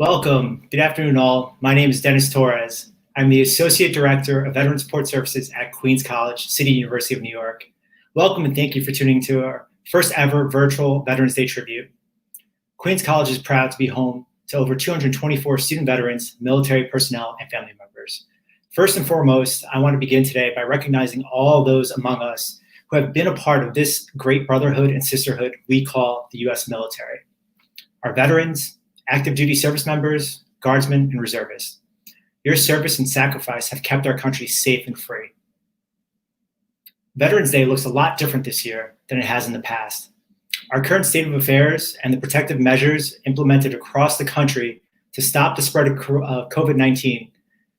Welcome. Good afternoon, all. My name is Dennis Torres. I'm the Associate Director of Veteran Support Services at Queens College, City University of New York. Welcome and thank you for tuning to our first ever virtual Veterans Day tribute. Queens College is proud to be home to over 224 student veterans, military personnel, and family members. First and foremost, I want to begin today by recognizing all those among us who have been a part of this great brotherhood and sisterhood we call the U.S. military. Our veterans, active duty service members, guardsmen, and reservists. Your service and sacrifice have kept our country safe and free. Veterans Day looks a lot different this year than it has in the past. Our current state of affairs and the protective measures implemented across the country to stop the spread of COVID-19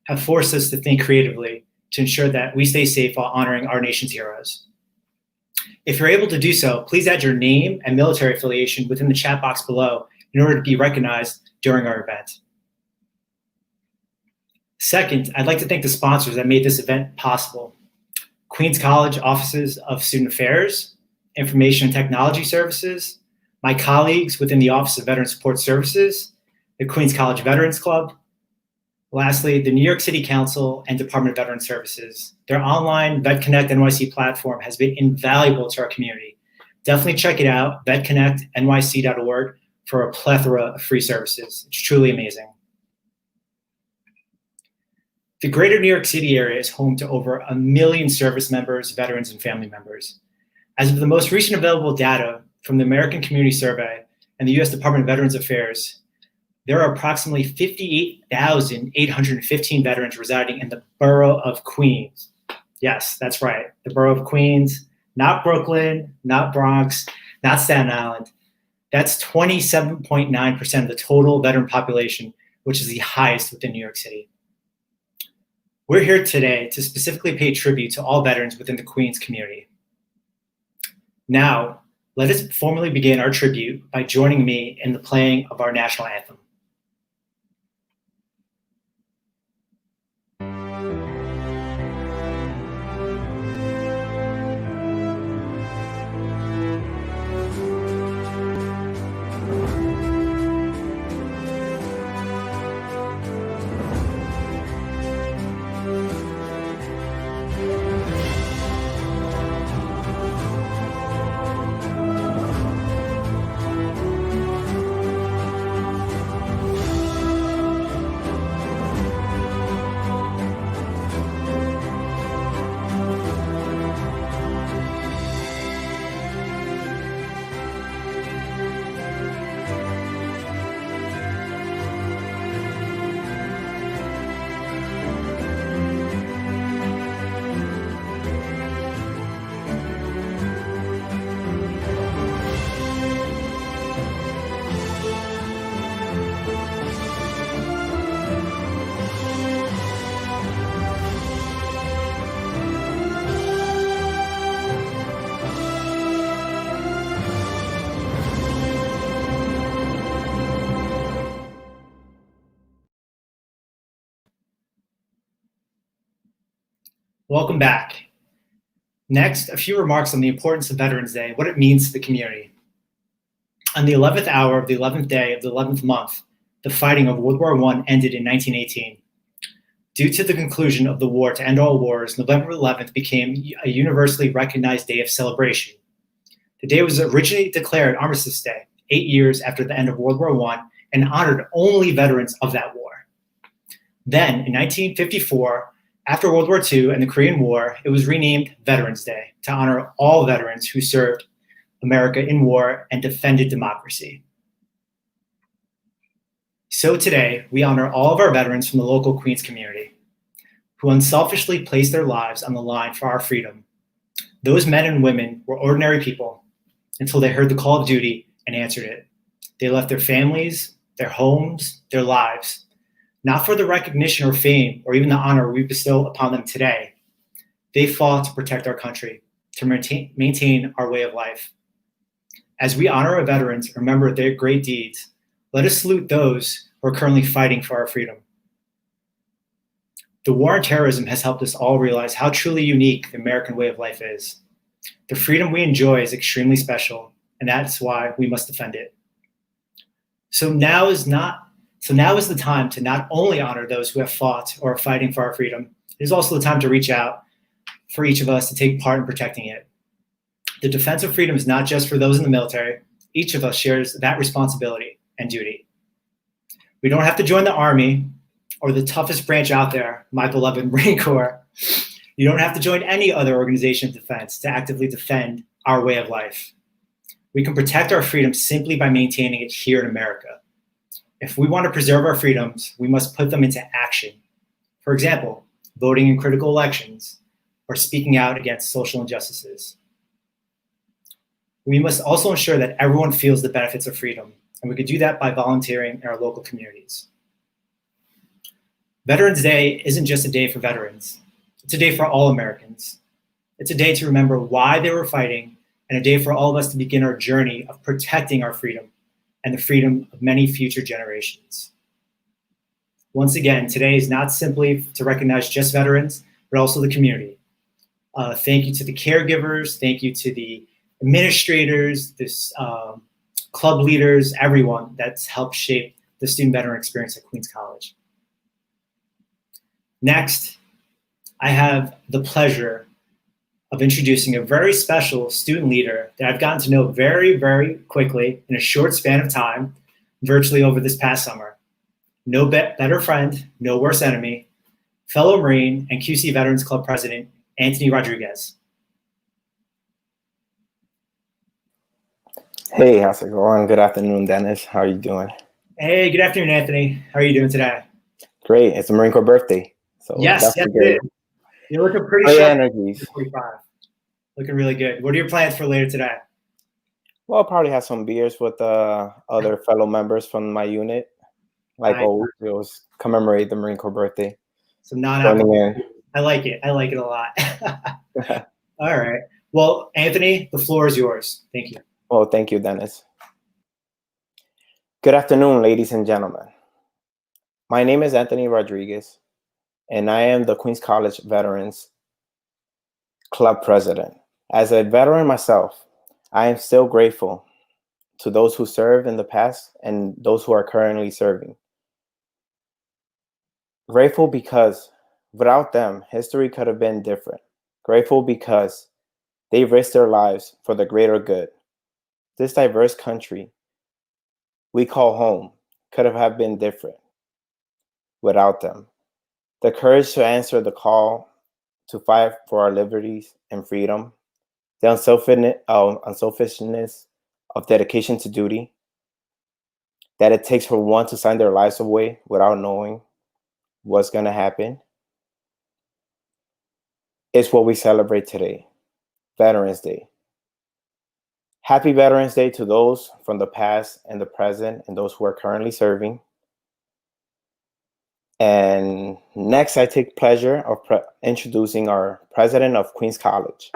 have forced us to think creatively to ensure that we stay safe while honoring our nation's heroes. If you're able to do so, please add your name and military affiliation within the chat box below in order to be recognized during our event. Second, I'd like to thank the sponsors that made this event possible. Queens College Offices of Student Affairs, Information and Technology Services, my colleagues within the Office of Veteran Support Services, the Queens College Veterans Club, lastly, the New York City Council and Department of Veteran Services. Their online VetConnect NYC platform has been invaluable to our community. Definitely check it out, vetconnectnyc.org, for a plethora of free services. It's truly amazing. The greater New York City area is home to over 1 million service members, veterans, and family members. As of the most recent available data from the American Community Survey and the U.S. Department of Veterans Affairs, there are approximately 58,815 veterans residing in the borough of Queens. Yes, that's right, the borough of Queens, not Brooklyn, not Bronx, not Staten Island. That's 27.9% of the total veteran population, which is the highest within New York City. We're here today to specifically pay tribute to all veterans within the Queens community. Now, let us formally begin our tribute by joining me in the playing of our national anthem. Welcome back. Next, a few remarks on the importance of Veterans Day, what it means to the community. On the 11th hour of the 11th day of the 11th month, the fighting of World War I ended in 1918. Due to the conclusion of the war to end all wars, November 11th became a universally recognized day of celebration. The day was originally declared Armistice Day, 8 years after the end of World War I, and honored only veterans of that war. Then, in 1954, after World War II and the Korean War, it was renamed Veterans Day to honor all veterans who served America in war and defended democracy. So today, we honor all of our veterans from the local Queens community who unselfishly placed their lives on the line for our freedom. Those men and women were ordinary people until they heard the call of duty and answered it. They left their families, their homes, their lives, not for the recognition or fame or even the honor we bestow upon them today. They fought to protect our country, to maintain our way of life. As we honor our veterans and remember their great deeds, let us salute those who are currently fighting for our freedom. The war on terrorism has helped us all realize how truly unique the American way of life is. The freedom we enjoy is extremely special, and that's why we must defend it. So now is not So now is the time to not only honor those who have fought or are fighting for our freedom, it is also the time to reach out for each of us to take part in protecting it. The defense of freedom is not just for those in the military. Each of us shares that responsibility and duty. We don't have to join the Army or the toughest branch out there, my beloved Marine Corps. You don't have to join any other organization of defense to actively defend our way of life. We can protect our freedom simply by maintaining it here in America. If we want to preserve our freedoms, we must put them into action. For example, voting in critical elections or speaking out against social injustices. We must also ensure that everyone feels the benefits of freedom, and we could do that by volunteering in our local communities. Veterans Day isn't just a day for veterans. It's a day for all Americans. It's a day to remember why they were fighting, and a day for all of us to begin our journey of protecting our freedom and the freedom of many future generations. Once again, today is not simply to recognize just veterans, but also the community. Thank you to the caregivers, thank you to the administrators, club leaders, everyone that's helped shape the student veteran experience at Queens College. Next, I have the pleasure of introducing a very special student leader that I've gotten to know very, very quickly in a short span of time, virtually over this past summer. No better friend, no worse enemy, fellow Marine and QC Veterans Club President, Anthony Rodriguez. Hey, how's it going? Good afternoon, Dennis. How are you doing? Hey, good afternoon, Anthony. How are you doing today? Great. It's a Marine Corps birthday. So yes, it is. You're looking pretty sharp. Energies. 45. Looking really good. What are your plans for later today? Well, I'll probably have some beers with other fellow members from my unit. Like always, it was commemorate the Marine Corps birthday. So non-alcoholic. I like it. I like it a lot. All right. Well, Anthony, the floor is yours. Thank you. Well, thank you, Dennis. Good afternoon, ladies and gentlemen. My name is Anthony Rodriguez, and I am the Queens College Veterans Club President. As a veteran myself, I am still grateful to those who served in the past and those who are currently serving. Grateful because without them, history could have been different. Grateful because they risked their lives for the greater good. This diverse country we call home could have been different without them. The courage to answer the call to fight for our liberties and freedom, the unselfishness of dedication to duty, that it takes for one to sign their lives away without knowing what's going to happen, is what we celebrate today, Veterans Day. Happy Veterans Day to those from the past and the present and those who are currently serving. And next, I take pleasure of introducing our president of Queens College.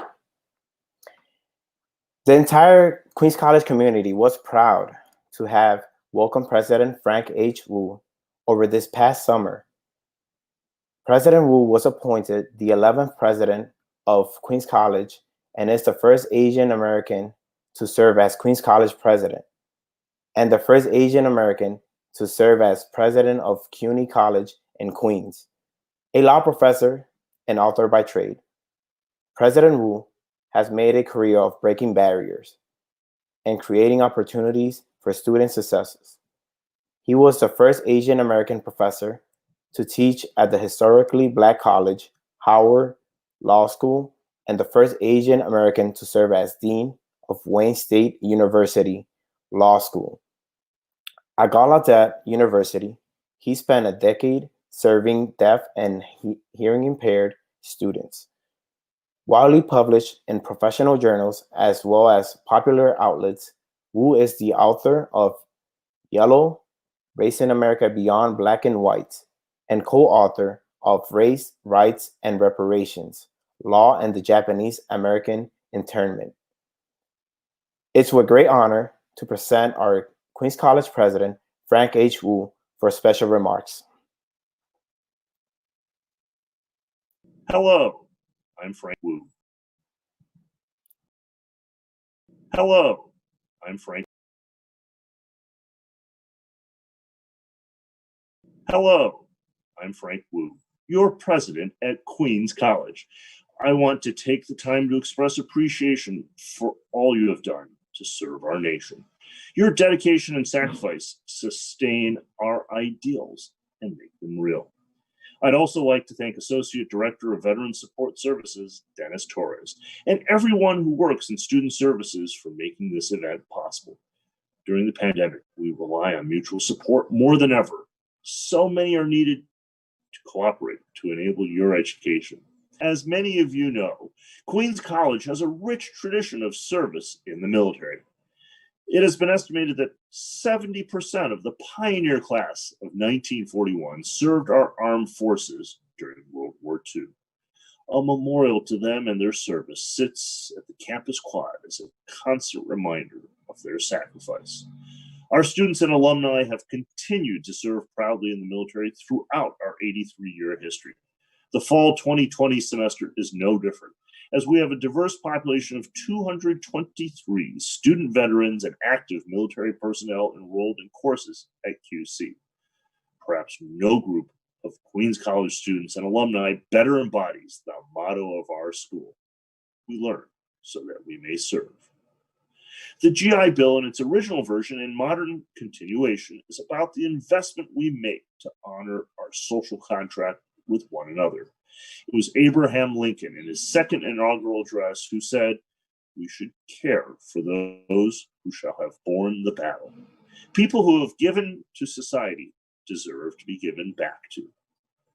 The entire Queens College community was proud to have welcomed President Frank H. Wu over this past summer. President Wu was appointed the 11th president of Queens College and is the first Asian American to serve as Queens College president and the first Asian American to serve as president of CUNY College in Queens. A law professor and author by trade, President Wu has made a career of breaking barriers and creating opportunities for student successes. He was the first Asian American professor to teach at the historically Black college, Howard Law School, and the first Asian American to serve as dean of Wayne State University Law School. At Gallaudet University, he spent a decade serving deaf and hearing impaired students. Widely published in professional journals as well as popular outlets, Wu is the author of Yellow, Race in America Beyond Black and White, and co-author of Race, Rights, and Reparations, Law and the Japanese American Internment. It's with great honor to present our Queens College President, Frank H. Wu, for special remarks. Hello, I'm Frank Wu. Hello, I'm Frank Hello, I'm Frank Wu, your president at Queens College. I want to take the time to express appreciation for all you have done to serve our nation. Your dedication and sacrifice sustain our ideals and make them real. I'd also like to thank Associate Director of Veteran Support Services, Dennis Torres, and everyone who works in student services for making this event possible. During the pandemic, we rely on mutual support more than ever. So many are needed to cooperate to enable your education. As many of you know, Queens College has a rich tradition of service in the military. It has been estimated that 70% of the pioneer class of 1941 served our armed forces during World War II. A memorial to them and their service sits at the campus quad as a constant reminder of their sacrifice. Our students and alumni have continued to serve proudly in the military throughout our 83-year history. The fall 2020 semester is no different, as we have a diverse population of 223 student veterans and active military personnel enrolled in courses at QC. Perhaps no group of Queens College students and alumni better embodies the motto of our school: we learn so that we may serve. The GI Bill in its original version and modern continuation is about the investment we make to honor our social contract with one another. It was Abraham Lincoln in his second inaugural address who said, "We should care for those who shall have borne the battle." People who have given to society deserve to be given back to.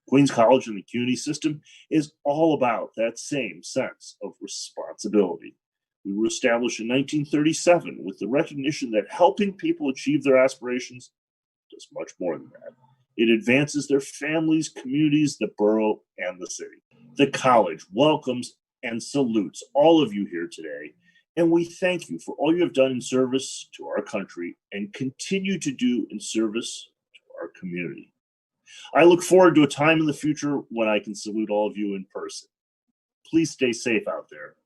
Queens College and the CUNY system is all about that same sense of responsibility. We were established in 1937 with the recognition that helping people achieve their aspirations does much more than that. It advances their families, communities, the borough, and the city. The college welcomes and salutes all of you here today, and we thank you for all you have done in service to our country and continue to do in service to our community. I look forward to a time in the future when I can salute all of you in person. Please stay safe out there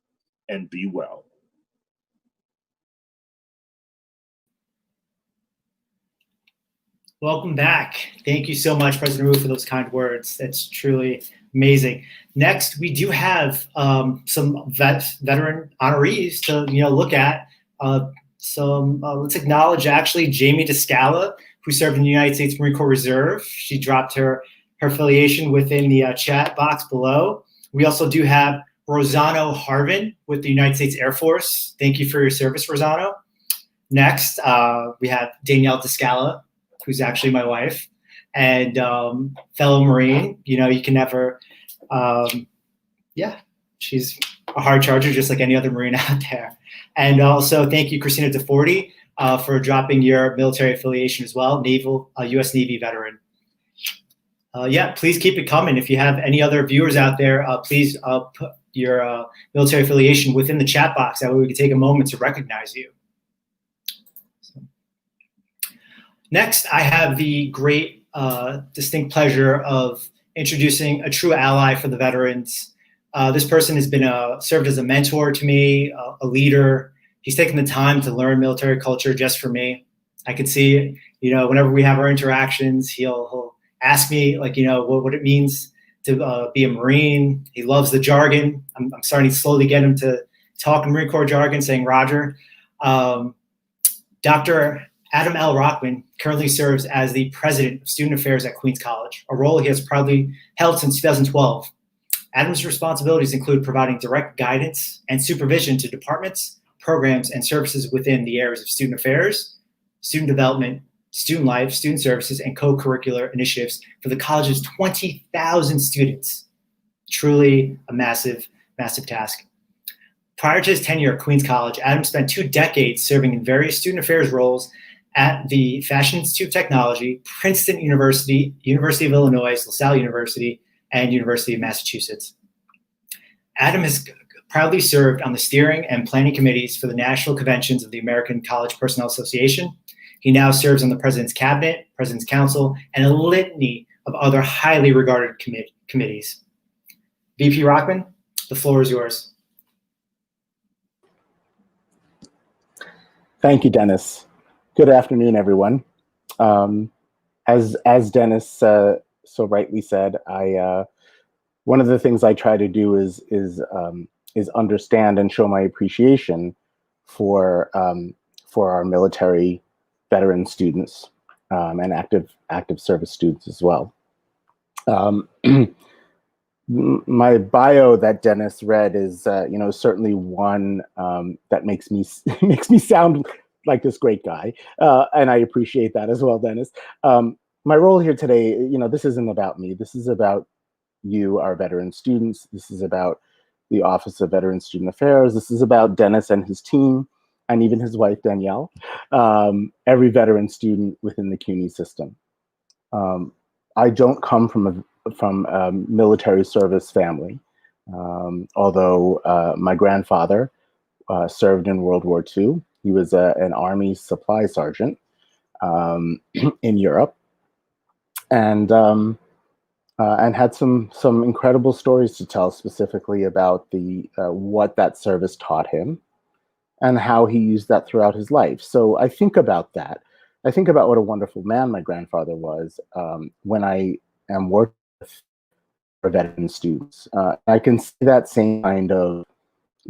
and be well. Welcome back. Thank you so much, President Wu, for those kind words. That's truly amazing. Next, we do have some veteran honorees to look at. Let's acknowledge actually Jamie DeScala, who served in the United States Marine Corps Reserve. She dropped her affiliation within the chat box below. We also do have Rosano Harvin with the United States Air Force. Thank you for your service, Rosano. Next, we have Danielle DeScala, who's actually my wife, and fellow Marine. You can never, she's a hard charger, just like any other Marine out there. And also, thank you, Christina DeForti, for dropping your military affiliation as well, U.S. Navy veteran. Please keep it coming. If you have any other viewers out there, please put your military affiliation within the chat box. That way we can take a moment to recognize you. Next, I have the great, distinct pleasure of introducing a true ally for the veterans. This person has been served as a mentor to me, a leader. He's taken the time to learn military culture just for me. I can see, whenever we have our interactions, he'll ask me, what it means to be a Marine. He loves the jargon. I'm starting to slowly get him to talk in Marine Corps jargon, saying Roger. Dr. Adam L. Rockman currently serves as the president of student affairs at Queens College, a role he has proudly held since 2012. Adam's responsibilities include providing direct guidance and supervision to departments, programs, and services within the areas of student affairs, student development, student life, student services, and co-curricular initiatives for the college's 20,000 students. Truly a massive, massive task. Prior to his tenure at Queens College, Adam spent 2 decades serving in various student affairs roles at the Fashion Institute of Technology, Princeton University, University of Illinois, LaSalle University, and University of Massachusetts. Adam has proudly served on the steering and planning committees for the national conventions of the American College Personnel Association. He now serves on the President's Cabinet, President's Council, and a litany of other highly regarded committees. VP Rockman, the floor is yours. Thank you, Dennis. Good afternoon, everyone. as Dennis so rightly said, one of the things I try to do is understand and show my appreciation for our military veteran students and active service students as well. My bio that Dennis read is certainly one that makes me sound like this great guy, and I appreciate that as well, Dennis. My role here today, this isn't about me. This is about you, our veteran students. This is about the Office of Veteran Student Affairs. This is about Dennis and his team, and even his wife, Danielle, every veteran student within the CUNY system. I don't come from a military service family, although my grandfather served in World War II. He was an Army supply sergeant in Europe, and had some incredible stories to tell, specifically about the what that service taught him and how he used that throughout his life. So I think about that. I think about what a wonderful man my grandfather was when I am working with veteran students. I can see that same kind of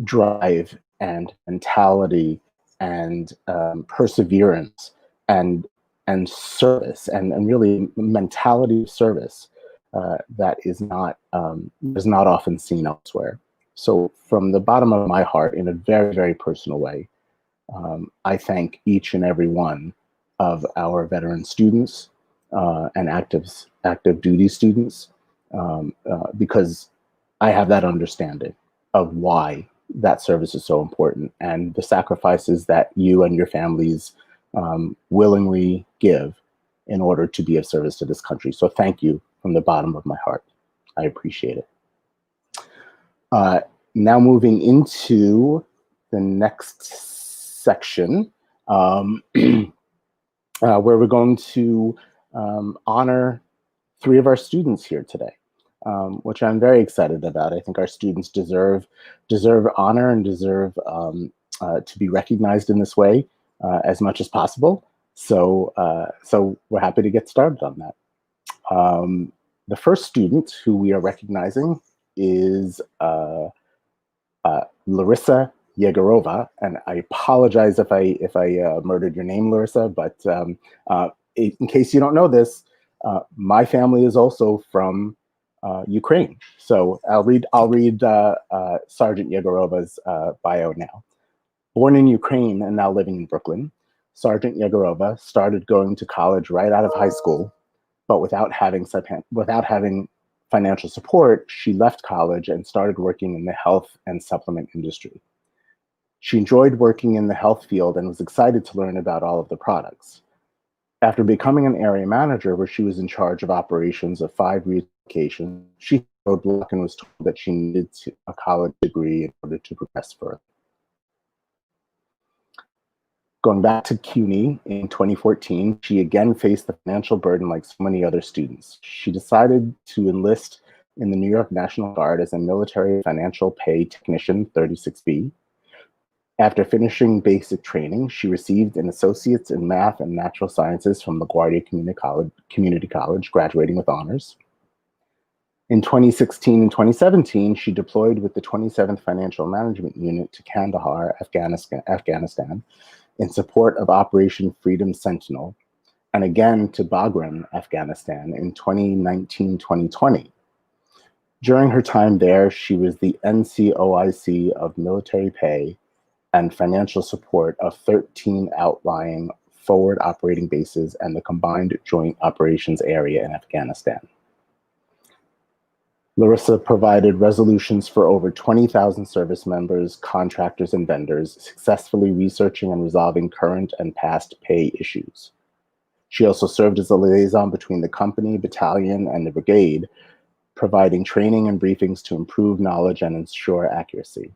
drive and mentality and perseverance and service and really mentality of service that is not often seen elsewhere. So from the bottom of my heart, in a very, very personal way, I thank each and every one of our veteran students and active duty students because I have that understanding of why that service is so important and the sacrifices that you and your families willingly give in order to be of service to this country. So thank you from the bottom of my heart. I appreciate it. Now moving into the next section, where we're going to honor 3 of our students here today, which I'm very excited about. I think our students deserve honor and deserve to be recognized in this way as much as possible. So we're happy to get started on that. The first student who we are recognizing is Larissa Yegorova, and I apologize if I murdered your name, Larissa. But in case you don't know this, my family is also from Ukraine. So I'll read Sergeant Yegorova's bio now. Born in Ukraine and now living in Brooklyn, Sergeant Yegorova started going to college right out of high school, but without having financial support, she left college and started working in the health and supplement industry. She enjoyed working in the health field and was excited to learn about all of the products. After becoming an area manager, where she was in charge of operations of 5 locations, she hit a roadblock and was told that she needed a college degree in order to progress further. Going back to CUNY in 2014, she again faced the financial burden like so many other students. She decided to enlist in the New York National Guard as a military financial pay technician, 36B. After finishing basic training, she received an associate's in math and natural sciences from LaGuardia Community College, graduating with honors. In 2016 and 2017, she deployed with the 27th Financial Management Unit to Kandahar, Afghanistan, in support of Operation Freedom Sentinel, and again to Bagram, Afghanistan in 2019-2020. During her time there, she was the NCOIC of military pay and financial support of 13 outlying forward operating bases and the Combined Joint Operations Area in Afghanistan. Larissa provided resolutions for over 20,000 service members, contractors, and vendors, successfully researching and resolving current and past pay issues. She also served as a liaison between the company, battalion, and the brigade, providing training and briefings to improve knowledge and ensure accuracy.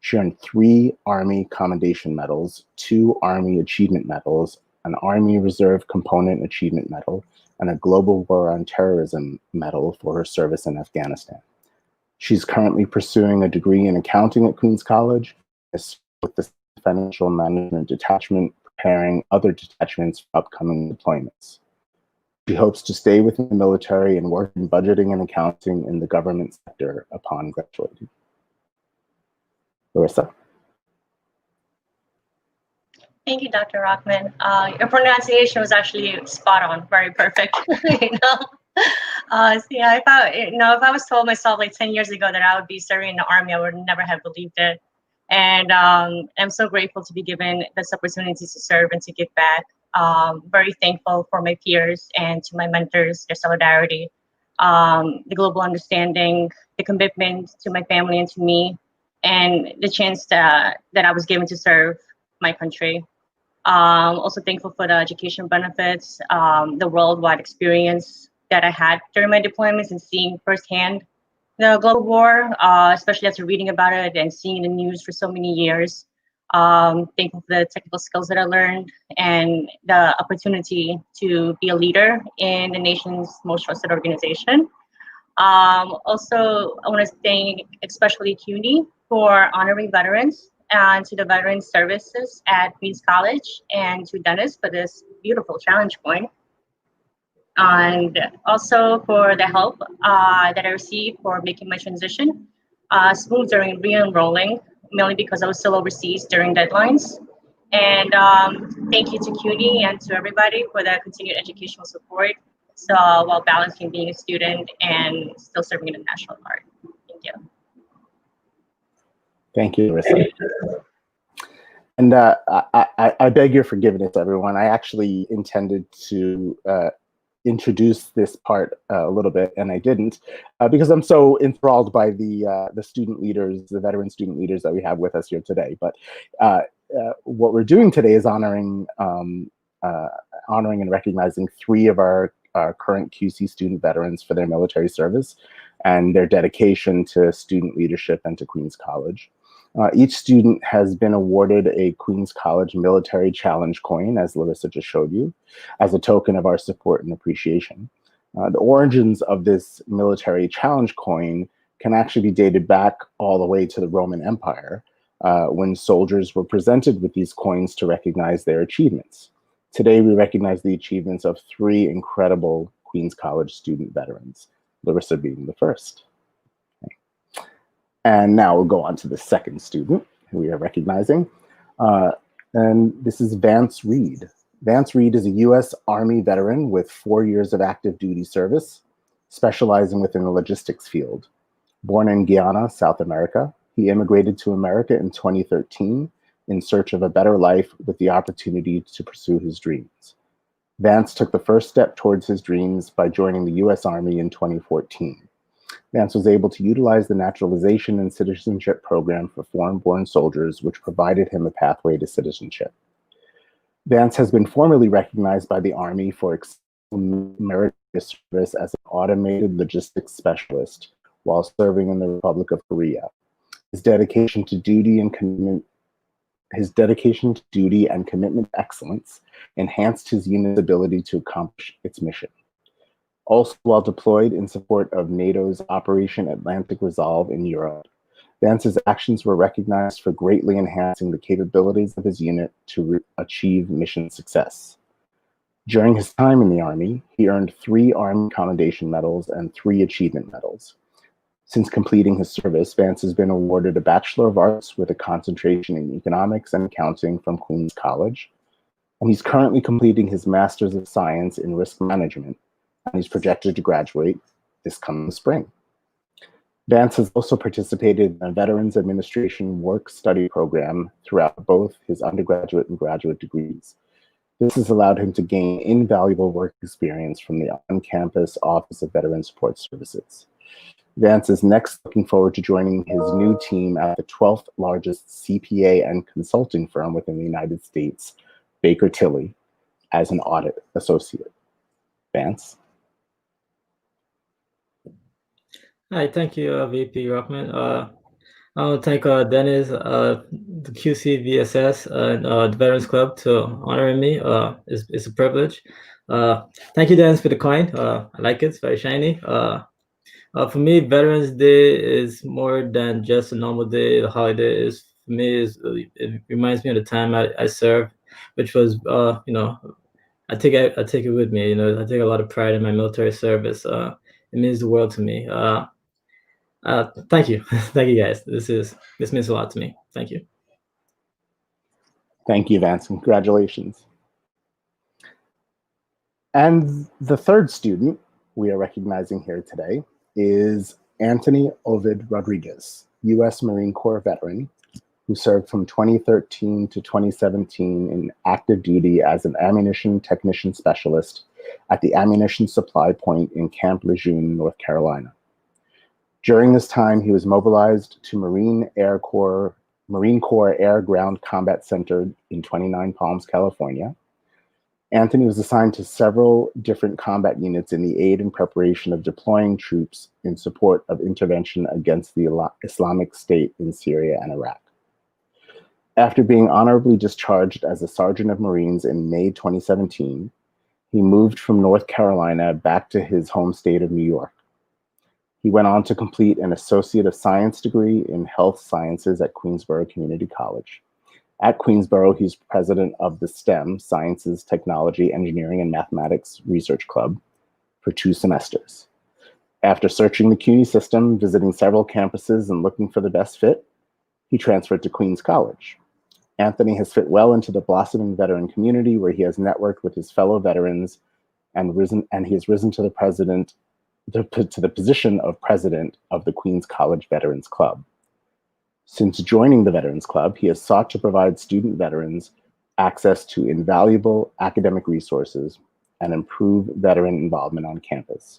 She earned 3 Army Commendation Medals, 2 Army Achievement Medals, an Army Reserve Component Achievement Medal, and a Global War on Terrorism Medal for her service in Afghanistan. She's currently pursuing a degree in accounting at Queens College, with the Financial Management Detachment, preparing other detachments for upcoming deployments. She hopes to stay within the military and work in budgeting and accounting in the government sector upon graduating. Larissa? Thank you, Dr. Rockman. Your pronunciation was actually spot on, very perfect. So yeah, if I was told myself like 10 years ago that I would be serving in the Army, I would never have believed it. And I'm so grateful to be given this opportunity to serve and to give back. Very thankful for my peers and to my mentors, their solidarity, the global understanding, the commitment to my family and to me, and the chance that I was given to serve my country. Also thankful for the education benefits, the worldwide experience that I had during my deployments and seeing firsthand the global war, especially after reading about it and seeing the news for so many years. Thankful for the technical skills that I learned and the opportunity to be a leader in the nation's most trusted organization. Also, I want to thank especially CUNY for honoring veterans and to the Veterans Services at Queens College and to Dennis for this beautiful challenge point. And also for the help that I received for making my transition smooth during re-enrolling, mainly because I was still overseas during deadlines. And thank you to CUNY and to everybody for the continued educational support. So while balancing being a student and still serving in the National Guard. Thank you. Thank you, Larissa. And I beg your forgiveness, everyone. I actually intended to introduce this part a little bit, and I didn't, because I'm so enthralled by the student leaders, the veteran student leaders that we have with us here today. But what we're doing today is honoring and recognizing 3 of our current QC student veterans for their military service and their dedication to student leadership and to Queens College. Each student has been awarded a Queens College Military Challenge coin, as Larissa just showed you, as a token of our support and appreciation. The origins of this military challenge coin can actually be dated back all the way to the Roman Empire, when soldiers were presented with these coins to recognize their achievements. Today, we recognize the achievements of 3 incredible Queens College student veterans, Larissa being the first. And now we'll go on to the second student who we are recognizing. And this is Vance Reed. Vance Reed is a U.S. Army veteran with 4 years of active duty service, specializing within the logistics field. Born in Guyana, South America, he immigrated to America in 2013 in search of a better life with the opportunity to pursue his dreams. Vance took the first step towards his dreams by joining the U.S. Army in 2014. Vance was able to utilize the Naturalization and Citizenship Program for foreign-born soldiers, which provided him a pathway to citizenship. Vance has been formally recognized by the Army for meritorious service as an automated logistics specialist while serving in the Republic of Korea. His dedication to duty and commitment to excellence enhanced his unit's ability to accomplish its mission. Also, while deployed in support of NATO's Operation Atlantic Resolve in Europe, Vance's actions were recognized for greatly enhancing the capabilities of his unit to achieve mission success. During his time in the Army, he earned 3 Army Commendation Medals and 3 Achievement Medals. Since completing his service, Vance has been awarded a Bachelor of Arts with a concentration in Economics and Accounting from Queens College, and he's currently completing his Master's of Science in Risk Management, and he's projected to graduate this coming spring. Vance has also participated in a Veterans Administration work-study program throughout both his undergraduate and graduate degrees. This has allowed him to gain invaluable work experience from the on-campus Office of Veteran Support Services. Vance is next looking forward to joining his new team at the 12th largest CPA and consulting firm within the United States, Baker Tilly, as an audit associate. Vance? Hi, thank you, VP Rockman. I want to thank Dennis, the QC VSS, and the Veterans Club to honoring me. It's a privilege. Thank you, Dennis, for the coin. I like it. It's very shiny. For me, Veterans Day is more than just a normal day. The holiday is, for me, it reminds me of the time I served, which was, I take it with me. I take a lot of pride in my military service. It means the world to me. Thank you, thank you guys. This means a lot to me. Thank you. Thank you, Vance. Congratulations. And the third student we are recognizing here today is Anthony Ovid Rodriguez, U.S. Marine Corps veteran who served from 2013 to 2017 in active duty as an ammunition technician specialist at the Ammunition Supply Point in Camp Lejeune, North Carolina. During this time, he was mobilized to Marine Corps Air Ground Combat Center in 29 Palms, California. Anthony was assigned to several different combat units in the aid and preparation of deploying troops in support of intervention against the Islamic State in Syria and Iraq. After being honorably discharged as a Sergeant of Marines in May 2017, he moved from North Carolina back to his home state of New York. He went on to complete an Associate of Science degree in Health Sciences at Queensborough Community College. At Queensborough, he's president of the STEM, Sciences, Technology, Engineering, and Mathematics Research Club, for 2 semesters. After searching the CUNY system, visiting several campuses, and looking for the best fit, he transferred to Queens College. Anthony has fit well into the blossoming veteran community, where he has networked with his fellow veterans and he has risen to the position of president of the Queens College Veterans Club. Since joining the Veterans Club, he has sought to provide student veterans access to invaluable academic resources and improve veteran involvement on campus.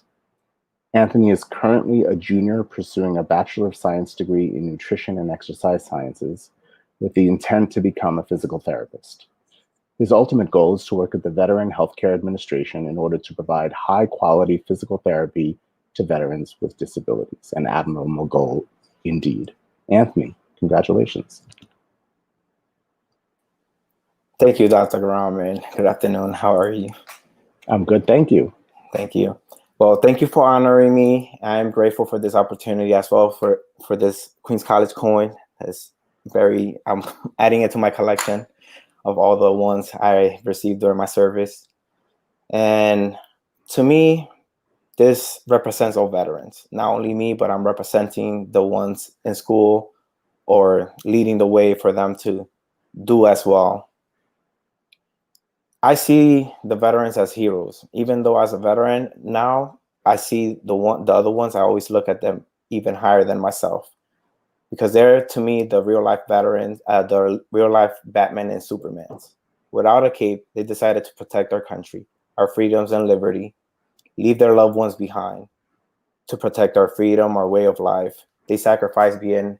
Anthony is currently a junior pursuing a Bachelor of Science degree in Nutrition and Exercise Sciences with the intent to become a physical therapist. His ultimate goal is to work at the Veteran Healthcare Administration in order to provide high-quality physical therapy to veterans with disabilities. An admirable goal indeed. Anthony, congratulations. Thank you, Dr. Graham, and good afternoon. How are you? I'm good, thank you. Thank you. Well, thank you for honoring me. I'm grateful for this opportunity as well for this Queens College coin. I'm adding it to my collection of all the ones I received during my service. And to me, this represents all veterans. Not only me, but I'm representing the ones in school or leading the way for them to do as well. I see the veterans as heroes. Even though as a veteran now, I see the other ones, I always look at them even higher than myself, because they're, to me, the real life veterans, the real life Batman and Supermans. Without a cape, they decided to protect our country, our freedoms and liberty, leave their loved ones behind to protect our freedom, our way of life. They sacrificed being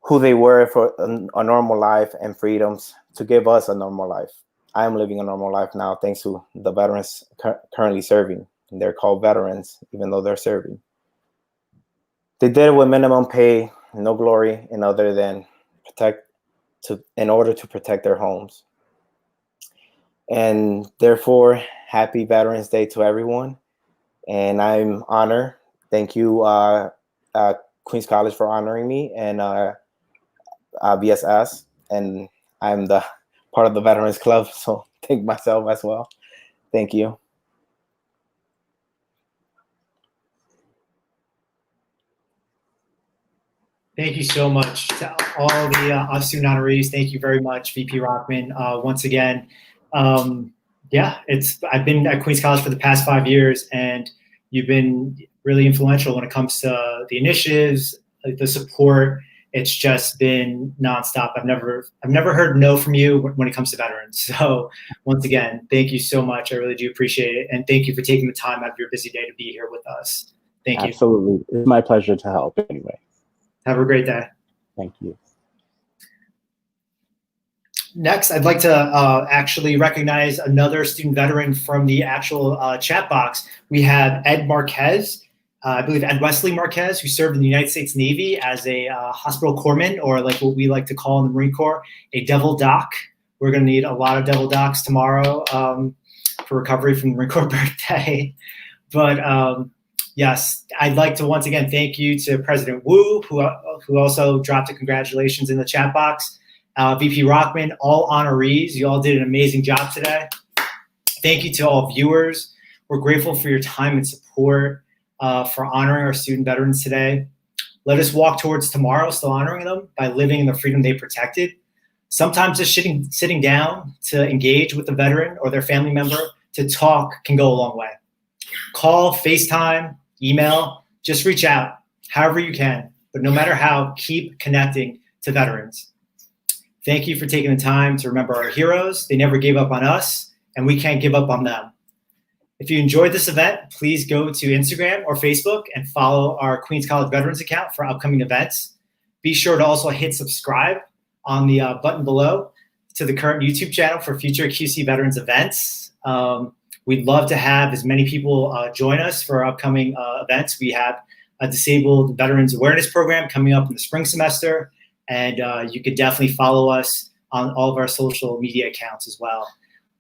who they were for a normal life and freedoms to give us a normal life. I am living a normal life now thanks to the veterans currently serving. And they're called veterans, even though they're serving. They did it with minimum pay, no glory in other than in order to protect their homes. And therefore, happy Veterans Day to everyone. And I'm honored. Thank you, Queens College, for honoring me, and VSS. And I'm the part of the Veterans Club, so thank myself as well. Thank you. Thank you so much to all the student honorees. Thank you very much, VP Rockman. Once again, I've been at Queens College for the past 5 years, and you've been really influential when it comes to the initiatives, the support. It's just been nonstop. I've never heard no from you when it comes to veterans. So once again, thank you so much. I really do appreciate it, and thank you for taking the time out of your busy day to be here with us. Thank you. Absolutely, it's my pleasure to help. Anyway. Have a great day. Thank you. Next, I'd like to actually recognize another student veteran from the actual chat box. We have Ed Marquez, I believe Ed Wesley Marquez, who served in the United States Navy as a hospital corpsman, or like what we like to call in the Marine Corps, a devil doc. We're going to need a lot of devil docs tomorrow for recovery from the Marine Corps birthday. But yes, I'd like to once again thank you to President Wu, who also dropped a congratulations in the chat box. VP Rockman, all honorees, you all did an amazing job today. Thank you to all viewers. We're grateful for your time and support for honoring our student veterans today. Let us walk towards tomorrow, still honoring them by living in the freedom they protected. Sometimes just sitting down to engage with the veteran or their family member to talk can go a long way. Call, FaceTime, email, just reach out however you can. But no matter how, keep connecting to veterans. Thank you for taking the time to remember our heroes. They never gave up on us, and we can't give up on them. If you enjoyed this event, please go to Instagram or Facebook and follow our Queens College Veterans account for upcoming events. Be sure to also hit subscribe on the button below to the current YouTube channel for future QC Veterans events. We'd love to have as many people join us for our upcoming events. We have a Disabled Veterans Awareness Program coming up in the spring semester, and you could definitely follow us on all of our social media accounts as well.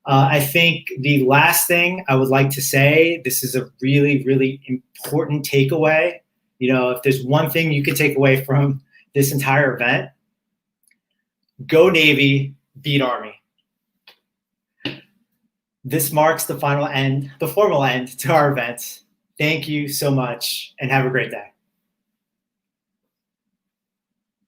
I think the last thing I would like to say, this is a really, really important takeaway. You know, if there's one thing you can take away from this entire event, go Navy, beat Army. This marks the formal end to our event. Thank you so much and have a great day.